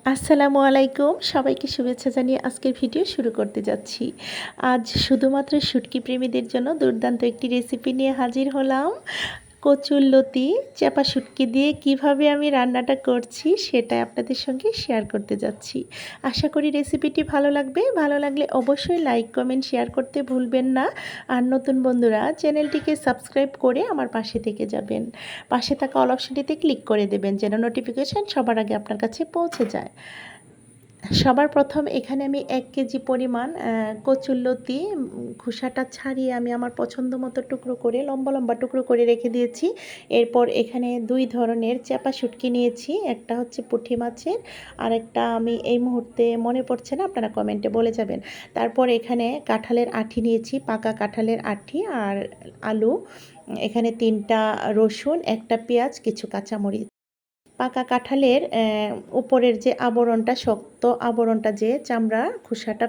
আসসালামু আলাইকুম, সবাইকে শুভেচ্ছা জানিয়ে আজকের ভিডিও শুরু করতে যাচ্ছি। আজ শুধুমাত্র শুটকি প্রেমীদের জন্য দুর্দান্ত একটি রেসিপি নিয়ে হাজির হলাম। কচুরলতি চাপা শুটকি দিয়ে কিভাবে আমি রান্নাটা করছি সেটা আপনাদের সঙ্গে শেয়ার করতে যাচ্ছি। আশা করি রেসিপিটি ভালো লাগবে। ভালো লাগলে অবশ্যই লাইক, কমেন্ট, শেয়ার করতে ভুলবেন না। আর নতুন বন্ধুরা চ্যানেলটিকে সাবস্ক্রাইব করে আমার পাশে থেকে যাবেন। পাশে থাকা অল অপশনটিতে ক্লিক করে দেবেন যেন নোটিফিকেশান সবার আগে আপনার কাছে পৌঁছে যায়। সবার প্রথম এখানে আমি 1 কেজি পরিমাণ কচুরলতি খোসাটা ছাড়িয়ে আমি আমার পছন্দ মতো টুকরো করে লম্বা লম্বা টুকরো করে রেখে দিয়েছি। এরপর এখানে 2 ধরনের চাপা শুটকি নিয়েছি, একটা হচ্ছে পুঁটি মাছের, আরেকটা আমি এই মুহূর্তে মনে পড়ছে না, আপনারা কমেন্টে বলে যাবেন। তারপর এখানে কাঁঠালের আঁটি নিয়েছি, পাকা কাঁঠালের আঁটি আর আলু, এখানে 3টা রসুন, একটা পেঁয়াজ, কিছু কাঁচামরিচ। পাকা কাঁঠালের উপরের যে আবরণটা, শক্ত আবরণটা, যে চামড়া খোসাটা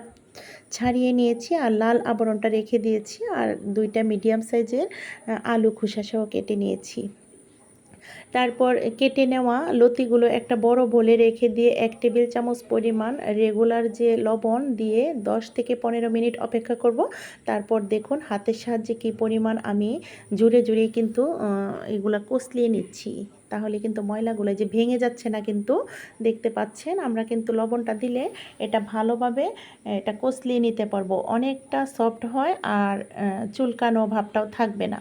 ছাড়িয়ে নিয়েছি আর লাল আবরণটা রেখে দিয়েছি। আর 2টা মিডিয়াম সাইজের আলু খোসাসহ কেটে নিয়েছি। তারপর কেটে নেওয়া লতিগুলো একটা বড় বোলে রেখে দিয়ে 1 টেবিল চামচ পরিমাণ রেগুলার যে লবণ দিয়ে 10 থেকে 15 মিনিট অপেক্ষা করব। তারপর দেখুন হাতের সাহায্যে কী পরিমাণ আমি জুড়ে জুড়ে কিন্তু এগুলা কষলিয়ে নিচ্ছি। তাহলে কিন্তু ময়লাগুলো যে ভেঙে যাচ্ছে না, কিন্তু দেখতে পাচ্ছেন আমরা কিন্তু লবণটা দিলে এটা ভালোভাবে এটা কষলিয়ে নিতে পারবো। অনেকটা সফট হয় আর চুলকানো ভাবটাও থাকবে না,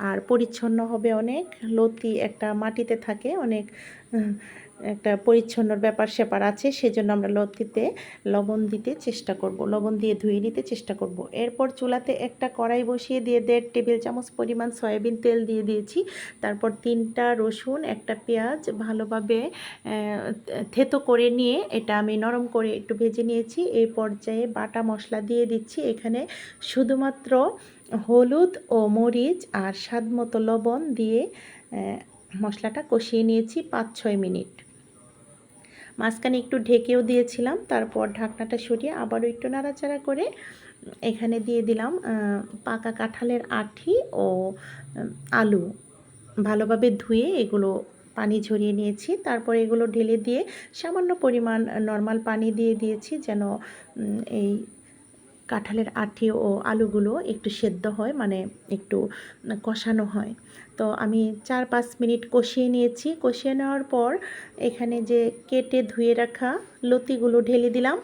আর পরিচ্ছন্ন হবে অনেক। লতি একটা মাটিতে থাকে, অনেক একটা পরিচ্ছন্নর ব্যাপার স্যাপার আছে, সেজন্য আমরা লতিতে লবণ দিতে চেষ্টা করব, লবণ দিয়ে ধুয়ে নিতে চেষ্টা করব। এরপর চুলাতে একটা কড়াই বসিয়ে দিয়ে 1.5 টেবিল চামচ পরিমাণ সয়াবিন তেল দিয়ে দিয়েছি। তারপর 3টা রসুন, একটা পেঁয়াজ ভালোভাবে থেতো করে নিয়ে এটা আমি নরম করে একটু ভেজে নিয়েছি। এই পর্যায়ে বাটা মশলা দিয়ে দিচ্ছি। এখানে শুধুমাত্র হলুদ ও মরিচ আর স্বাদমতো লবণ দিয়ে মশলাটা কষিয়ে নিয়েছি 5-6 মিনিট। মাঝখানে একটু ঢেকেও দিয়েছিলাম। তারপর ঢাকনাটা সরিয়ে আবারও একটু নাড়াচাড়া করে এখানে দিয়ে দিলাম পাকা কাঁঠালের আঁটি ও আলু ভালোভাবে ধুয়ে এগুলো পানি ঝরিয়ে নিয়েছি। তারপর এগুলো ঢেলে দিয়ে সামান্য পরিমাণ নর্মাল পানি দিয়ে দিয়েছি যেন এই কাঁঠালের আঁটি ও আলুগুলো একটু সেদ্ধ হয়, মানে একটু কষানো হয়। তো আমি 4-5 মিনিট কষিয়ে নিয়েছি। কষিয়ে নেওয়ার পর এখানে যে কেটে ধুয়ে রাখা লতিগুলো ঢেলে দিলাম।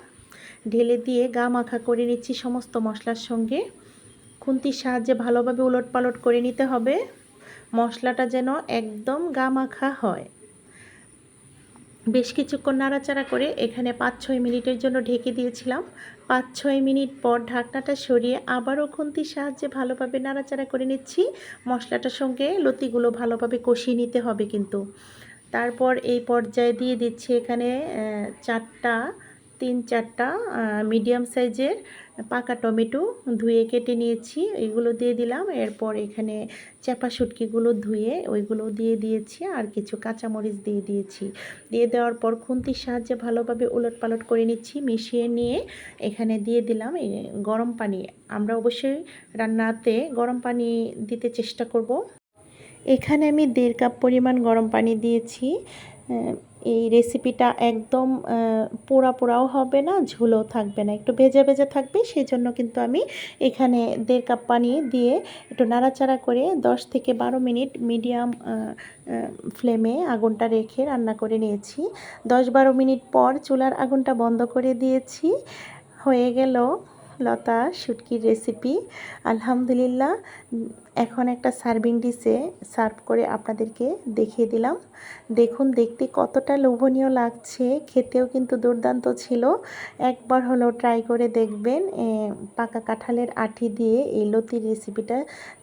ঢেলে দিয়ে গা মাখা করে নিচ্ছি সমস্ত মশলার সঙ্গে। খুন্তির সাহায্যে ভালোভাবে উলটপালট করে নিতে হবে, মশলাটা যেন একদম গা মাখা হয়। বেশ কিছুক্ষণ নাড়াচাড়া করে এখানে 5-6 মিনিটের জন্য ঢেকে দিয়েছিলাম। 5-6 মিনিট পর ঢাকনাটা সরিয়ে আবারও খুন্তির সাহায্যে ভালোভাবে নাড়াচাড়া করে নিচ্ছি। মশলাটার সঙ্গে লতিগুলো ভালোভাবে কষিয়ে নিতে হবে কিন্তু। তারপর এই পর্যায়ে দিয়ে দিচ্ছি এখানে 3-4টা মিডিয়াম সাইজের পাকা টমেটো ধুয়ে কেটে নিয়েছি, এগুলো দিয়ে দিলাম। এরপর এখানে চাপা শুটকিগুলো ধুয়ে ওইগুলো দিয়ে দিয়েছি আর কিছু কাঁচামরিচ দিয়ে দিয়েছি। দিয়ে দেওয়ার পর খুন্তির সাহায্যে ভালোভাবে উলটপালট করে নিচ্ছি। মিশিয়ে নিয়ে এখানে দিয়ে দিলাম গরম পানি। আমরা অবশ্যই রান্নাতে গরম পানি দিতে চেষ্টা করব। এখানে আমি 1.5 কাপ পরিমাণ গরম পানি দিয়েছি। এই রেসিপিটা একদম পোড়া পোড়াও হবে না, ঝোলও থাকবে না, একটু ভেজা ভেজা থাকবে। সেই জন্য কিন্তু আমি এখানে 1.5 কাপ পানি দিয়ে একটু নাড়াচাড়া করে 10 থেকে 12 মিনিট মিডিয়াম ফ্লেমে আগুনটা রেখে রান্না করে নিয়েছি। 10-12 মিনিট পর চুলার আগুনটা বন্ধ করে দিয়েছি। হয়ে গেল লতা শুটকির রেসিপি। আলহামদুলিল্লাহ। এখন একটা সার্ভিং ডিশে সার্ভ করে আপনাদেরকে দেখিয়ে দিলাম। দেখুন দেখতে কতটা লোভনীয় লাগছে, খেতেও কিন্তু দুর্দান্ত ছিল। একবার হলেও ট্রাই করে দেখবেন। পাকা কাঁঠালের আঁটি দিয়ে এই লতির রেসিপিটা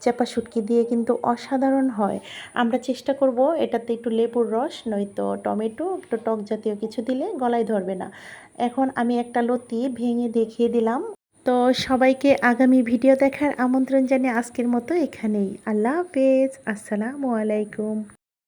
চাপা শুটকি দিয়ে কিন্তু অসাধারণ হয়। আমরা চেষ্টা করব এটাতে একটু লেবুর রস নয়তো টমেটো, একটু টক জাতীয় কিছু দিলে গলায় ধরবে না। এখন আমি একটা লতি ভেঙে দেখিয়ে দিলাম। তো সবাইকে আগামী ভিডিও দেখার আমন্ত্রণ জানিয়ে আজকের মতো এখানেই। আল্লাহ হাফেজ। আসসালামু আলাইকুম।